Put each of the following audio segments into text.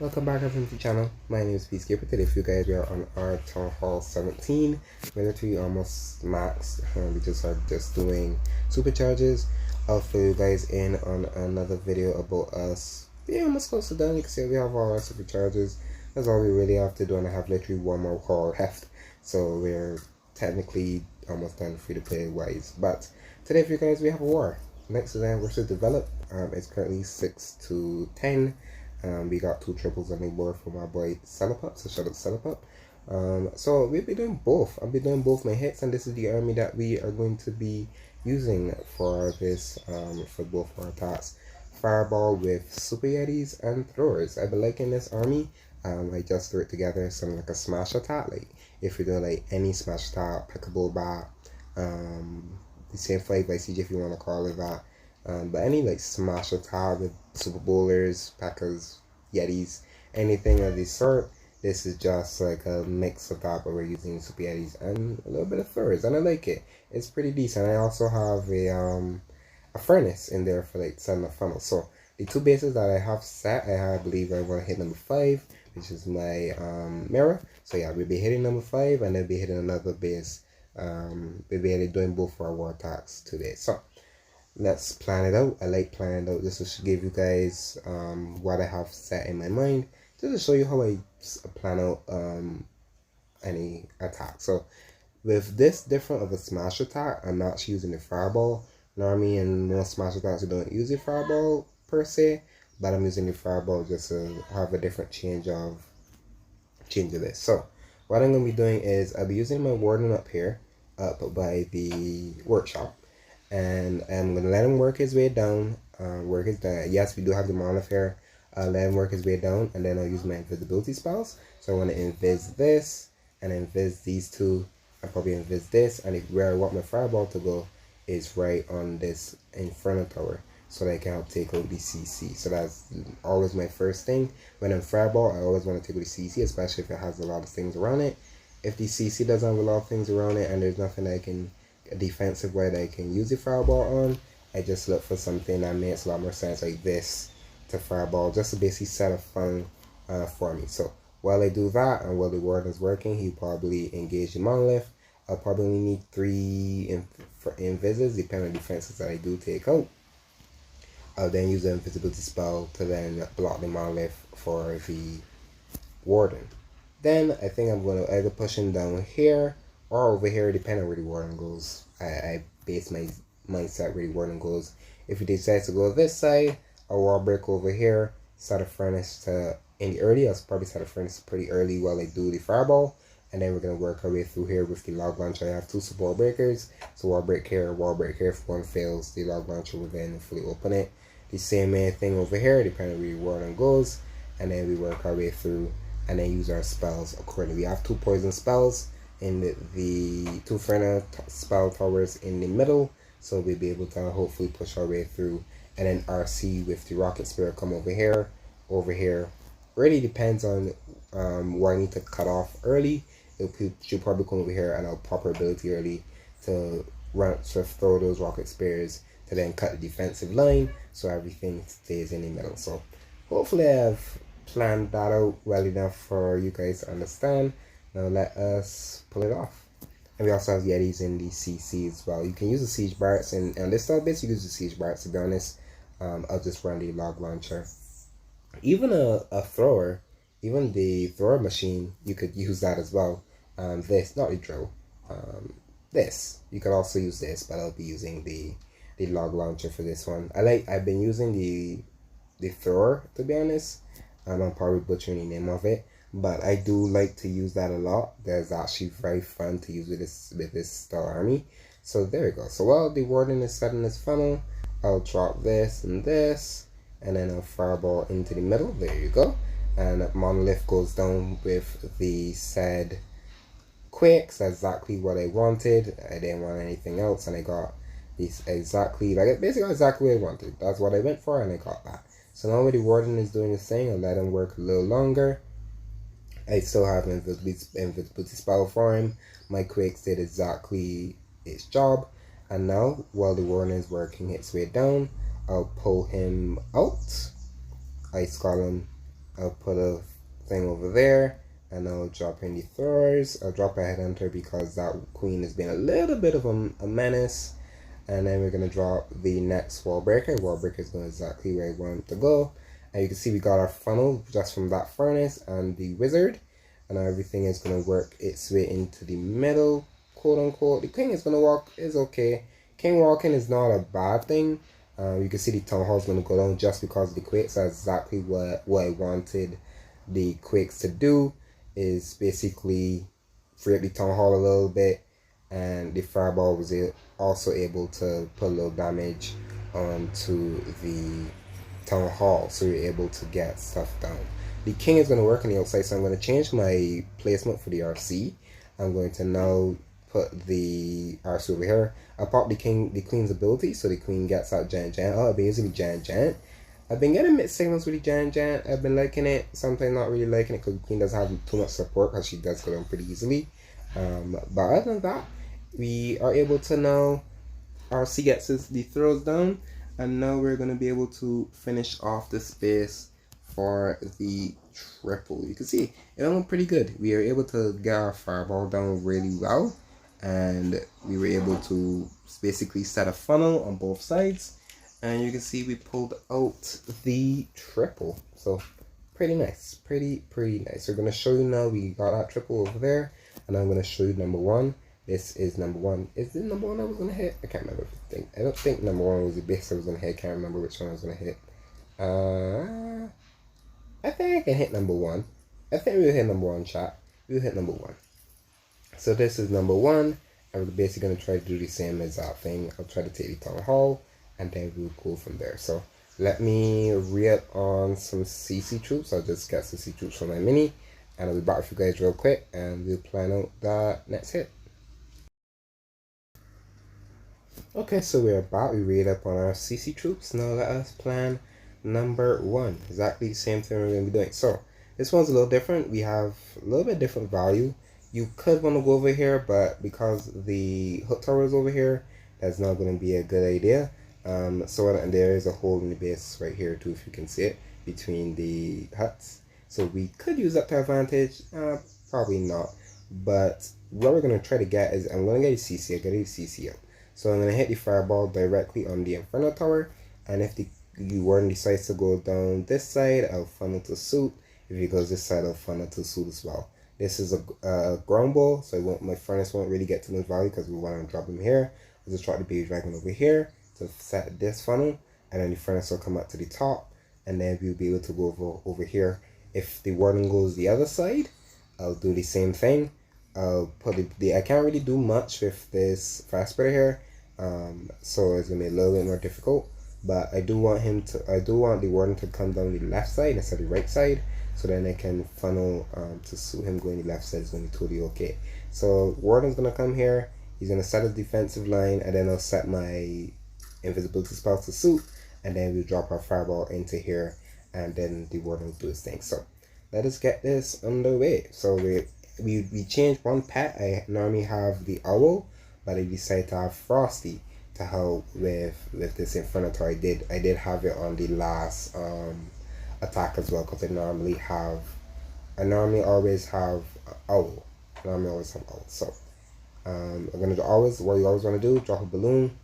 Welcome back everyone to the channel. My name is Peacekeeper. Today for you guys we are on our Town Hall 17. We're literally almost maxed. We just are just doing supercharges. I'll fill you guys in on another video about us. Yeah, almost close to done. You can see we have all our supercharges. That's all we really have to do, and I have literally one more call left. So we're technically almost done free to play wise. But today for you guys we have a war. Next is versus Develop. It's currently 6 to 10. We got 2 triples on the board from our boy Celepup, so shout out Celepup. So we'll be doing both. I'll be doing both my hits, and this is the army that we are going to be using for this, for both our attacks. Fireball with Super Yetis and Throwers. I've been liking this army. I just threw it together, something like a smash attack. Like if you do like any smash attack, pickable bat, the same flag by CJ if you want to call it that. But any like smash attack with Super Bowlers, Packers, Yetis, anything of the sort, this is just like a mix of that, but we're using Super Yetis and a little bit of Throwers, and I like it. It's pretty decent. I also have a furnace in there for like setting a funnel. So the 2 bases that I have set, I believe I want to hit number 5, which is my mirror. So yeah, we'll be hitting number 5, and then be hitting another base. We'll be doing both for our war attacks today. So let's plan it out. I like planning it out. This will give you guys what I have set in my mind, just to show you how I plan out any attack. So with this different of a smash attack, I'm actually using the fireball. Normally in most smash attacks you don't use the fireball per se, but I'm using the fireball just to have a different change of this. So what I'm going to be doing is I'll be using my warden up here, up by the workshop. And I'm going to let him work his way down, Yes, we do have the monolith here. Let him work his way down, and then I'll use my invisibility spells. So I want to invis this, and invis these 2. I'll probably invis this, and where I want my fireball to go is right on this Inferno Tower, so that I can help take out the CC. So that's always my first thing. When I'm fireball, I always want to take out the CC, especially if it has a lot of things around it. If the CC doesn't have a lot of things around it, and there's nothing I can a defensive way that I can use the fireball on, I just look for something that makes a lot more sense, like this, to fireball, just to basically set a funnel for me. So while I do that, and while the warden is working, he probably engage the monolith. I'll probably need 3 invises, depending on defenses that I do take out. I'll then use the invisibility spell to then block the monolith for the warden. Then I think I'm going to either push him down here or over here, depending on where the warden goes. I base my mindset where the warden goes. If he decides to go this side, I'll wall break over here, set a furnace to in the early. I'll probably set a furnace pretty early while I do the fireball. And then we're going to work our way through here with the log launcher. I have 2 support breakers. So wall break here, wall break here. If one fails, the log launcher will then fully open it. The same thing over here, depending on where the warden goes. And then we work our way through and then use our spells accordingly. We have 2 poison spells in the 2 Inferno spell towers in the middle, so we'll be able to hopefully push our way through. And then RC with the Rocket Spirit come over here. Really depends on where I need to cut off early. She'll probably come over here, and I'll pop her ability early to throw those Rocket Spears to then cut the defensive line, so everything stays in the middle. So hopefully I've planned that out well enough for you guys to understand. Now let us pull it off. And we also have Yetis in the CC as well. You can use the Siege Barracks, and on this style base you use the Siege Barracks, to be honest. I'll just run the log launcher. Even a thrower, even the thrower machine, you could use that as well. This, not the drill. This. You could also use this, but I'll be using the log launcher for this one. I've been using the thrower, to be honest. I'm probably butchering the name of it, but I do like to use that a lot. That's actually very fun to use with this style army. So there you go. So while the warden is setting his funnel, I'll drop this and this, and then I'll fireball into the middle. There you go. And monolith goes down with the said quakes. That's exactly what I wanted. I didn't want anything else, and I got these exactly, basically exactly what I wanted. That's what I went for, and I got that. So now when the warden is doing his thing, I'll let him work a little longer. I still have invisibility spell for him. My quakes did exactly its job. And now, while the warden is working its way down, I'll pull him out. Ice Golem I'll put a thing over there, and I'll drop in the throwers. I'll drop a headhunter because that queen has been a little bit of a menace. And then we're going to drop the next wall breaker. Wall breaker is going exactly where I want it to go. And you can see we got our funnel just from that furnace and the wizard. And now everything is going to work its way into the middle, quote unquote. The king is going to walk, is okay. King walking is not a bad thing. You can see the town hall is going to go down just because of the quakes. That's exactly what I wanted the quakes to do, is basically free up the town hall a little bit. And the fireball was also able to put a little damage onto the town hall, so you're able to get stuff down. The king is going to work on the outside, so I'm going to change my placement for the RC. I'm going to now put the RC over here. I pop the queen's ability, so the queen gets out giant. Oh, I've been using the giant. I've been getting mixed signals with the giant. I've been liking it, sometimes not really liking it, because the queen doesn't have too much support, because she does go down pretty easily. But other than that, we are able to now RC gets the throws down, and now we're going to be able to finish off the space for the triple. You can see it went pretty good. We are able to get our fireball down really well, and we were able to basically set a funnel on both sides, and you can see we pulled out the triple. So pretty nice, pretty nice. We're going to show you now we got that triple over there, and I'm going to show you number one. This is number one. Is it number one I was going to hit? I can't remember. I don't think number one was the base I was going to hit. I can't remember which one I was going to hit. I think I can hit number one. I think we'll hit number one, chat. We'll hit number one. So this is number one. And we're basically going to try to do the same exact thing. I'll try to take the town hall, and then we'll go from there. So let me re-up on some CC troops. I'll just get some CC troops from my mini, and I'll be back with you guys real quick, and we'll plan out that next hit. Okay, so we're back. We read up on our CC troops. Now let us plan number one. Exactly the same thing we're going to be doing. So this one's a little different. We have a little bit different value. You could want to go over here, but because the hook tower is over here, that's not going to be a good idea. And there is a hole in the base right here too, if you can see it, between the huts. So we could use that to our advantage. Probably not. But what we're going to try to get is, I'm going to get a CC. I got a CC out. So I'm going to hit the fireball directly on the Inferno Tower, and if the warden decides to go down this side, I'll funnel to suit. If he goes this side, I'll funnel to suit as well. This is a ground ball, so my furnace won't really get too much value because we want to drop him here. I'll just drop the baby dragon over here to set this funnel, and then the furnace will come up to the top, and then we'll be able to go over here. If the warden goes the other side, I'll do the same thing. I'll put I can't really do much with this fast spreader here, so it's gonna be a little bit more difficult. But I do want the warden to come down the left side instead of the right side, so then I can funnel to suit him going the left side. Is gonna be totally okay. So warden's gonna come here. He's gonna set his defensive line, and then I'll set my invisibility spell to suit, and then we'll drop our fireball into here, and then the warden will do his thing. So let us get this underway. So we changed one pet. I normally have the owl, but I decided to have Frosty to help with this Inferno Tower. I did have it on the last attack as well, because I normally always have owl. So I'm gonna do what you always want to do: drop a balloon.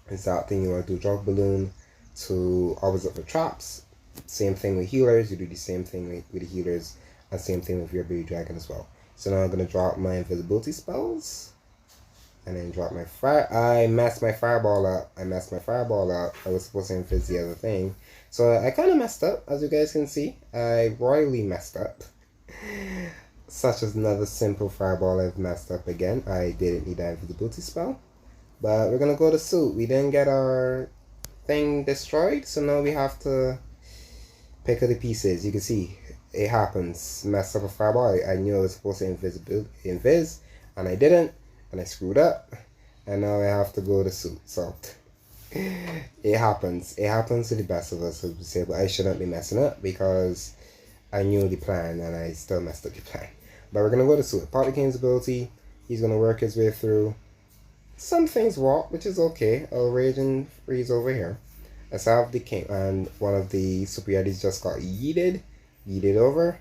Is that thing you want to do? Drop a balloon to always look for traps. Same thing with healers. You do the same thing with the healers, and same thing with your baby dragon as well. So now I'm gonna drop my invisibility spells, and then drop my fire. I messed my fireball up. I was supposed to invis the other thing, so I kind of messed up, as you guys can see. I royally messed up. Such as another simple fireball, I've messed up again. I didn't need that invisibility spell, but we're gonna go to suit. We didn't get our thing destroyed, so now we have to pick up the pieces. You can see it happens. Messed up a fireball. I knew I was supposed to invis, and I didn't, and I screwed up, and now I have to go to suit. So it happens. It happens to the best of us, as we say. But I shouldn't be messing up because I knew the plan, and I still messed up the plan. But we're gonna go to suit. Part of the king's ability. He's gonna work his way through. Some things walk, which is okay. I'll rage and freeze over here. Let's have the king, and one of the super yetis just got yeeted. Yeeted Over,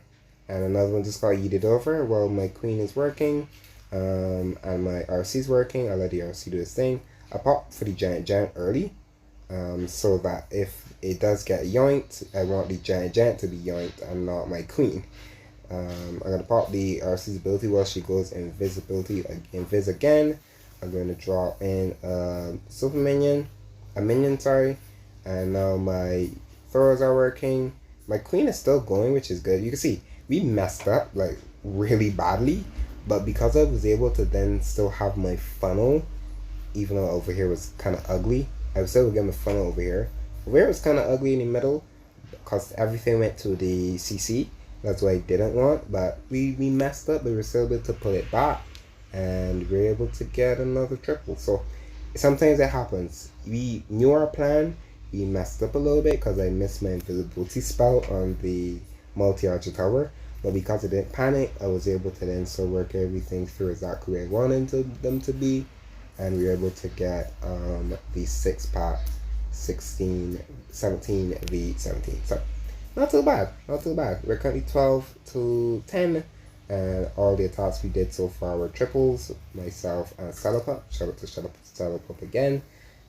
and another one just called Yeeted Over. Well, my queen is working, and my RC is working. I let the RC do its thing. I pop for the giant early, so that if it does get yoinked, I want the giant to be yoinked and not my queen. I'm gonna pop the RC's ability while she goes invis again. I'm going to draw in super minion, a minion, sorry, and now my throws are working. My queen is still going, which is good. You can see we messed up like really badly, but because I was able to then still have my funnel, even though over here was kind of ugly, I was still getting my funnel over here. Over here was kind of ugly in the middle because everything went to the CC. That's what I didn't want, but we messed up, but we were still able to pull it back, and we were able to get another triple. So sometimes it happens. We knew our plan, we messed up a little bit because I missed my invisibility spell on the multi-archer tower, but because I didn't panic, I was able to then still work everything through exactly where I wanted them to be, and we were able to get the 6-pack 17 v 17. So not too bad, not too bad. We're currently 12 to 10, and all the attacks we did so far were triples. Myself and Celopup. Shout out to Celopup again.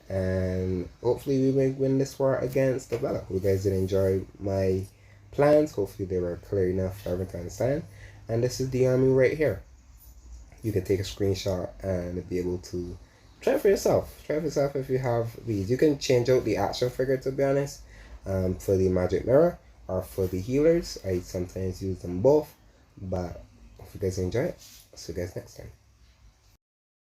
And hopefully we may win this war against the Vela. Hope you guys did enjoy my plans. Hopefully they were clear enough for everyone to understand. And this is the army right here. You can take a screenshot and be able to try it for yourself. Try it for yourself if you have these. You can change out the action figure, to be honest, for the magic mirror or for the healers. I sometimes use them both, but if you guys enjoy it, I'll see you guys next time.